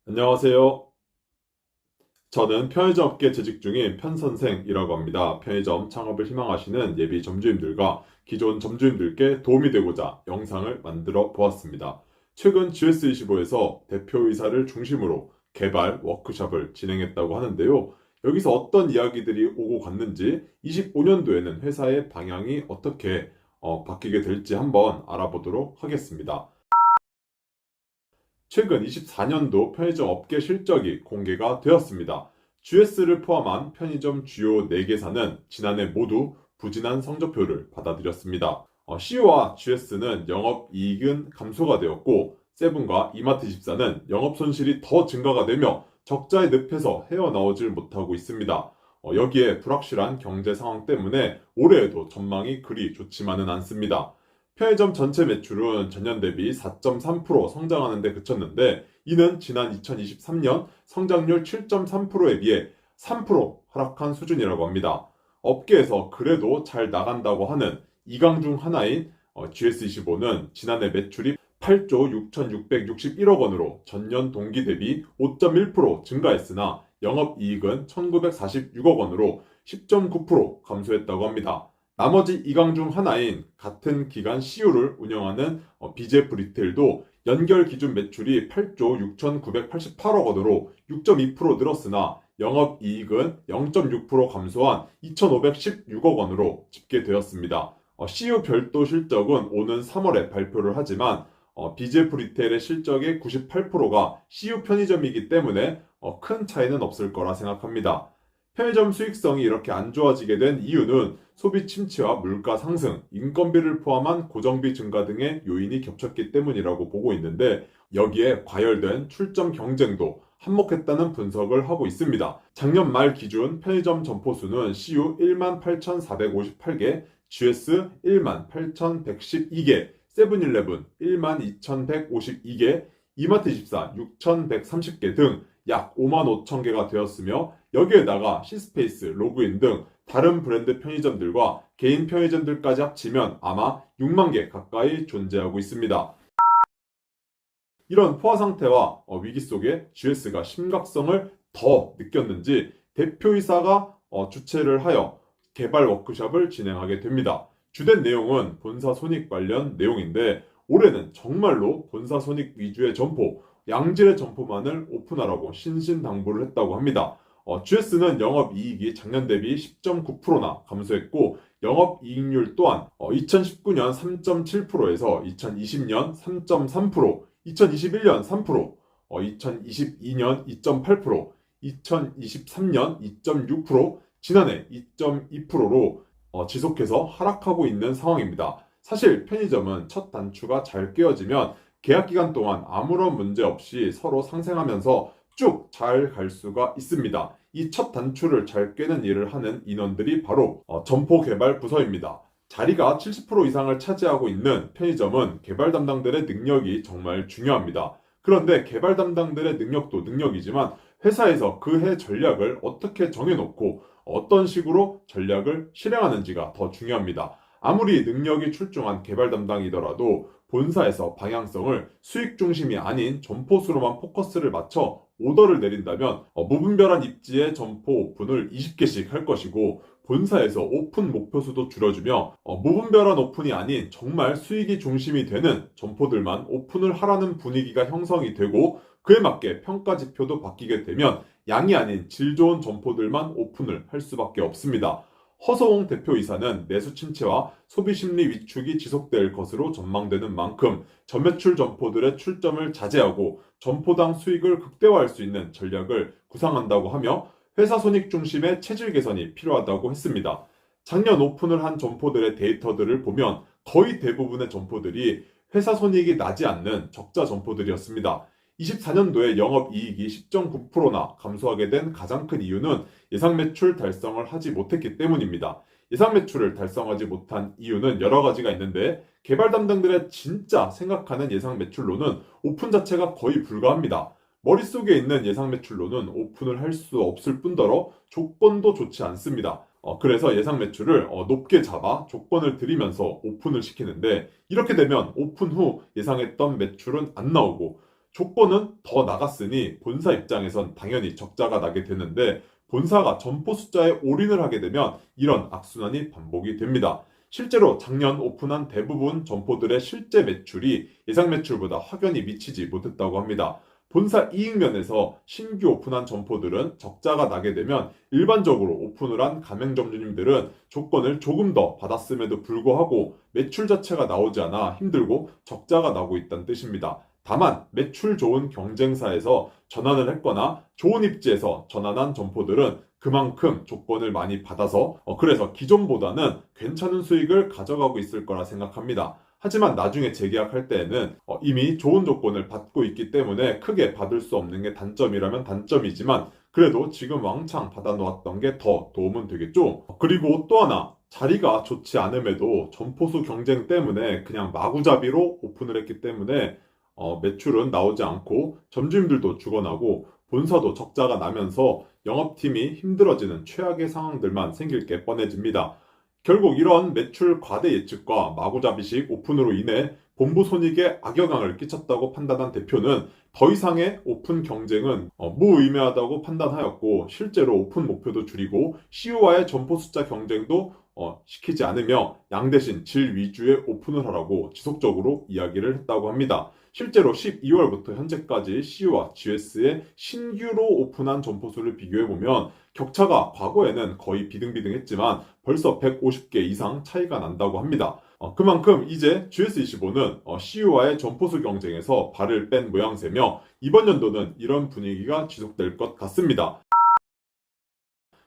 안녕하세요. 저는 편의점 업계 재직 중인 편선생이라고 합니다. 편의점 창업을 희망하시는 예비 점주님들과 기존 점주님들께 도움이 되고자 영상을 만들어 보았습니다. 최근 GS25에서 대표이사를 중심으로 개발 워크숍을 진행했다고 하는데요. 여기서 어떤 이야기들이 오고 갔는지 25년도에는 회사의 방향이 어떻게 바뀌게 될지 한번 알아보도록 하겠습니다. 최근 24년도 편의점 업계 실적이 공개가 되었습니다. GS를 포함한 편의점 주요 4개사는 지난해 모두 부진한 성적표를 받아들였습니다. CU와 GS는 영업이익은 감소가 되었고, 세븐과 이마트24는 영업손실이 더 증가가 되며 적자의 늪에서 헤어나오질 못하고 있습니다. 여기에 불확실한 경제 상황 때문에 올해에도 전망이 그리 좋지만은 않습니다. 편의점 전체 매출은 전년 대비 4.3% 성장하는 데 그쳤는데, 이는 지난 2023년 성장률 7.3%에 비해 3% 하락한 수준이라고 합니다. 업계에서 그래도 잘 나간다고 하는 이강 중 하나인 GS25는 지난해 매출이 8조 6,661억 원으로 전년 동기 대비 5.1% 증가했으나 영업이익은 1,946억 원으로 10.9% 감소했다고 합니다. 나머지 이강 중 하나인 같은 기간 CU를 운영하는 BJF 리테일도 연결 기준 매출이 8조 6,988억 원으로 6.2% 늘었으나 영업이익은 0.6% 감소한 2,516억 원으로 집계되었습니다. CU 별도 실적은 오는 3월에 발표를 하지만 BJF 리테일의 실적의 98%가 CU 편의점이기 때문에 큰 차이는 없을 거라 생각합니다. 편의점 수익성이 이렇게 안 좋아지게 된 이유는 소비 침체와 물가 상승, 인건비를 포함한 고정비 증가 등의 요인이 겹쳤기 때문이라고 보고 있는데, 여기에 과열된 출점 경쟁도 한몫했다는 분석을 하고 있습니다. 작년 말 기준 편의점 점포 수는 CU 18,458개, GS 18,112개, 세븐일레븐 12,152개, 이마트24 6,130개 등 약 5만 5천 개가 되었으며, 여기에다가 시스페이스, 로그인 등 다른 브랜드 편의점들과 개인 편의점들까지 합치면 아마 6만 개 가까이 존재하고 있습니다. 이런 포화 상태와 위기 속에 GS가 심각성을 더 느꼈는지 대표이사가 주최를 하여 개발 워크숍을 진행하게 됩니다. 주된 내용은 본사 손익 관련 내용인데, 올해는 정말로 본사 손익 위주의 점포, 양질의 점포만을 오픈하라고 신신당부를 했다고 합니다. GS는 영업이익이 작년 대비 10.9%나 감소했고, 영업이익률 또한 2019년 3.7%에서 2020년 3.3%, 2021년 3%, 2022년 2.8%, 2023년 2.6%, 지난해 2.2%로 지속해서 하락하고 있는 상황입니다. 사실 편의점은 첫 단추가 잘 끼워지면 계약 기간 동안 아무런 문제 없이 서로 상생하면서 쭉 잘 갈 수가 있습니다. 이 첫 단추를 잘 꿰는 일을 하는 인원들이 바로 점포 개발 부서입니다. 자리가 70% 이상을 차지하고 있는 편의점은 개발 담당들의 능력이 정말 중요합니다. 그런데 개발 담당들의 능력도 능력이지만 회사에서 그 해 전략을 어떻게 정해놓고 어떤 식으로 전략을 실행하는지가 더 중요합니다. 아무리 능력이 출중한 개발 담당이더라도 본사에서 방향성을 수익 중심이 아닌 점포수로만 포커스를 맞춰 오더를 내린다면 무분별한 입지의 점포 오픈을 20개씩 할 것이고, 본사에서 오픈 목표 수도 줄여주며 무분별한 오픈이 아닌 정말 수익이 중심이 되는 점포들만 오픈을 하라는 분위기가 형성이 되고, 그에 맞게 평가 지표도 바뀌게 되면 양이 아닌 질 좋은 점포들만 오픈을 할 수밖에 없습니다. 허서홍 대표이사는 내수 침체와 소비 심리 위축이 지속될 것으로 전망되는 만큼 저매출 점포들의 출점을 자제하고 점포당 수익을 극대화할 수 있는 전략을 구상한다고 하며, 회사 손익 중심의 체질 개선이 필요하다고 했습니다. 작년 오픈을 한 점포들의 데이터들을 보면 거의 대부분의 점포들이 회사 손익이 나지 않는 적자 점포들이었습니다. 24년도에 영업이익이 10.9%나 감소하게 된 가장 큰 이유는 예상 매출 달성을 하지 못했기 때문입니다. 예상 매출을 달성하지 못한 이유는 여러 가지가 있는데, 개발 담당들의 진짜 생각하는 예상 매출로는 오픈 자체가 거의 불가합니다. 머릿속에 있는 예상 매출로는 오픈을 할 수 없을 뿐더러 조건도 좋지 않습니다. 그래서 예상 매출을 높게 잡아 조건을 들이면서 오픈을 시키는데, 이렇게 되면 오픈 후 예상했던 매출은 안 나오고 조건은 더 나갔으니 본사 입장에선 당연히 적자가 나게 되는데 본사가 점포 숫자에 올인을 하게 되면 이런 악순환이 반복이 됩니다. 실제로 작년 오픈한 대부분 점포들의 실제 매출이 예상 매출보다 확연히 미치지 못했다고 합니다. 본사 이익 면에서 신규 오픈한 점포들은 적자가 나게 되면 일반적으로 오픈을 한 가맹점주님들은 조건을 조금 더 받았음에도 불구하고 매출 자체가 나오지 않아 힘들고 적자가 나고 있다는 뜻입니다. 다만 매출 좋은 경쟁사에서 전환을 했거나 좋은 입지에서 전환한 점포들은 그만큼 조건을 많이 받아서 그래서 기존보다는 괜찮은 수익을 가져가고 있을 거라 생각합니다. 하지만 나중에 재계약할 때에는 이미 좋은 조건을 받고 있기 때문에 크게 받을 수 없는 게 단점이라면 단점이지만 그래도 지금 왕창 받아놓았던 게 더 도움은 되겠죠. 그리고 또 하나 자리가 좋지 않음에도 점포수 경쟁 때문에 그냥 마구잡이로 오픈을 했기 때문에 매출은 나오지 않고 점주님들도 죽어나고 본사도 적자가 나면서 영업팀이 힘들어지는 최악의 상황들만 생길 게 뻔해집니다. 결국 이런 매출 과대 예측과 마구잡이식 오픈으로 인해 본부 손익에 악영향을 끼쳤다고 판단한 대표는 더 이상의 오픈 경쟁은 무의미하다고 판단하였고 실제로 오픈 목표도 줄이고 CU와의 점포 숫자 경쟁도 시키지 않으며 양 대신 질 위주의 오픈을 하라고 지속적으로 이야기를 했다고 합니다. 실제로 12월부터 현재까지 CU와 GS의 신규로 오픈한 점포수를 비교해보면 격차가 과거에는 거의 비등비등했지만 벌써 150개 이상 차이가 난다고 합니다. 그만큼 이제 GS25는 CU와의 점포수 경쟁에서 발을 뺀 모양새며 이번 연도는 이런 분위기가 지속될 것 같습니다.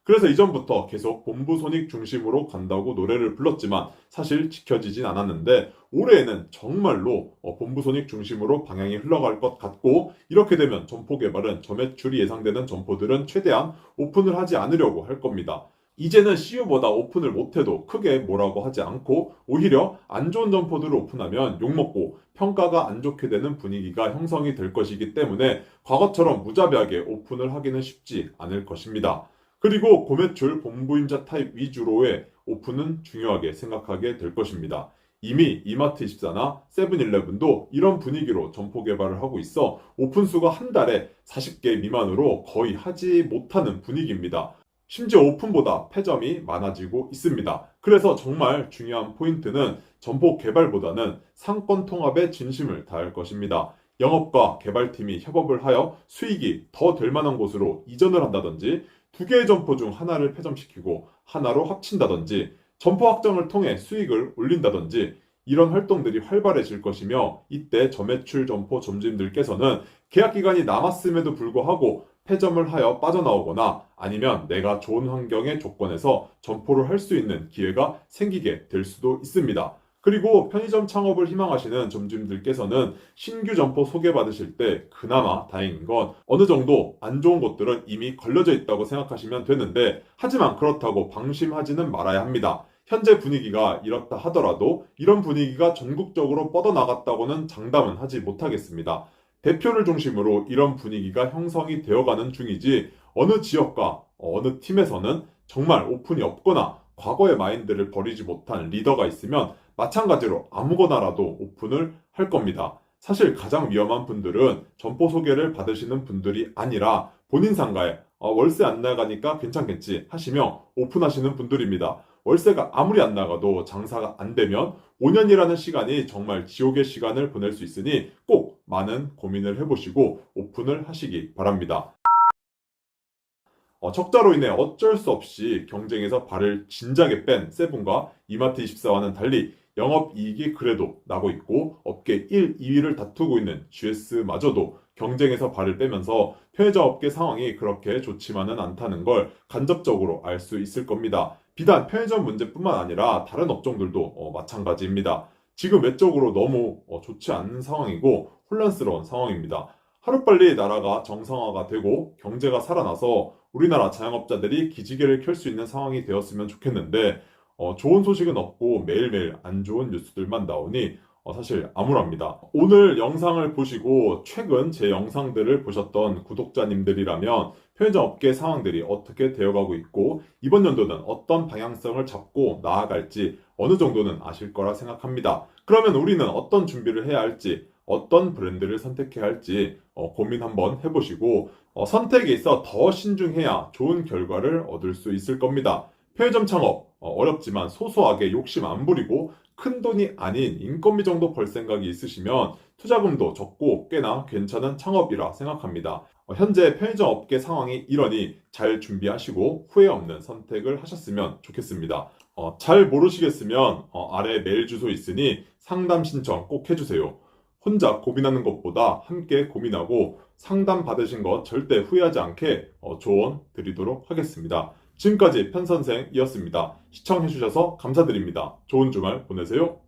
그래서 이전부터 계속 본부 손익 중심으로 간다고 노래를 불렀지만 사실 지켜지진 않았는데 올해에는 정말로 본부 손익 중심으로 방향이 흘러갈 것 같고 이렇게 되면 점포 개발은 저매출이 예상되는 점포들은 최대한 오픈을 하지 않으려고 할 겁니다. 이제는 CU보다 오픈을 못해도 크게 뭐라고 하지 않고 오히려 안 좋은 점포들을 오픈하면 욕먹고 평가가 안 좋게 되는 분위기가 형성이 될 것이기 때문에 과거처럼 무자비하게 오픈을 하기는 쉽지 않을 것입니다. 그리고 고매출 본부임자 타입 위주로의 오픈은 중요하게 생각하게 될 것입니다. 이미 이마트24나 세븐일레븐도 이런 분위기로 점포 개발을 하고 있어 오픈 수가 한 달에 40개 미만으로 거의 하지 못하는 분위기입니다. 심지어 오픈보다 폐점이 많아지고 있습니다. 그래서 정말 중요한 포인트는 점포 개발보다는 상권 통합에 진심을 다할 것입니다. 영업과 개발팀이 협업을 하여 수익이 더 될 만한 곳으로 이전을 한다든지 두 개의 점포 중 하나를 폐점시키고 하나로 합친다든지 점포 확정을 통해 수익을 올린다든지 이런 활동들이 활발해질 것이며 이때 저매출 점포 점주님들께서는 계약 기간이 남았음에도 불구하고 폐점을 하여 빠져나오거나 아니면 내가 좋은 환경의 조건에서 점포를 할 수 있는 기회가 생기게 될 수도 있습니다. 그리고 편의점 창업을 희망하시는 점주님들께서는 신규 점포 소개받으실 때 그나마 다행인 건 어느 정도 안 좋은 것들은 이미 걸려져 있다고 생각하시면 되는데 하지만 그렇다고 방심하지는 말아야 합니다. 현재 분위기가 이렇다 하더라도 이런 분위기가 전국적으로 뻗어나갔다고는 장담은 하지 못하겠습니다. 대표를 중심으로 이런 분위기가 형성이 되어가는 중이지 어느 지역과 어느 팀에서는 정말 오픈이 없거나 과거의 마인드를 버리지 못한 리더가 있으면 마찬가지로 아무거나라도 오픈을 할 겁니다. 사실 가장 위험한 분들은 점포 소개를 받으시는 분들이 아니라 본인 상가에 월세 안 나가니까 괜찮겠지 하시며 오픈하시는 분들입니다. 월세가 아무리 안 나가도 장사가 안 되면 5년이라는 시간이 정말 지옥의 시간을 보낼 수 있으니 꼭 많은 고민을 해보시고 오픈을 하시기 바랍니다. 적자로 인해 어쩔 수 없이 경쟁에서 발을 진작에 뺀 세븐과 이마트24와는 달리 영업이익이 그래도 나고 있고 업계 1, 2위를 다투고 있는 GS마저도 경쟁에서 발을 빼면서 편의점 업계 상황이 그렇게 좋지만은 않다는 걸 간접적으로 알 수 있을 겁니다. 비단 편의점 문제뿐만 아니라 다른 업종들도 마찬가지입니다. 지금 외적으로 너무 좋지 않은 상황이고 혼란스러운 상황입니다. 하루빨리 나라가 정상화가 되고 경제가 살아나서 우리나라 자영업자들이 기지개를 켤 수 있는 상황이 되었으면 좋겠는데 좋은 소식은 없고 매일매일 안 좋은 뉴스들만 나오니 사실 암울합니다. 오늘 영상을 보시고 최근 제 영상들을 보셨던 구독자님들이라면 편의점 업계 상황들이 어떻게 되어가고 있고 이번 연도는 어떤 방향성을 잡고 나아갈지 어느 정도는 아실 거라 생각합니다. 그러면 우리는 어떤 준비를 해야 할지 어떤 브랜드를 선택해야 할지 고민 한번 해보시고 선택에 있어 더 신중해야 좋은 결과를 얻을 수 있을 겁니다. 편의점 창업 어렵지만 소소하게 욕심 안 부리고 큰 돈이 아닌 인건비 정도 벌 생각이 있으시면 투자금도 적고 꽤나 괜찮은 창업이라 생각합니다. 현재 편의점 업계 상황이 이러니 잘 준비하시고 후회 없는 선택을 하셨으면 좋겠습니다. 잘 모르시겠으면 아래 메일 주소 있으니 상담 신청 꼭 해주세요. 혼자 고민하는 것보다 함께 고민하고 상담 받으신 것 절대 후회하지 않게 조언 드리도록 하겠습니다. 지금까지 편선생이었습니다. 시청해주셔서 감사드립니다. 좋은 주말 보내세요.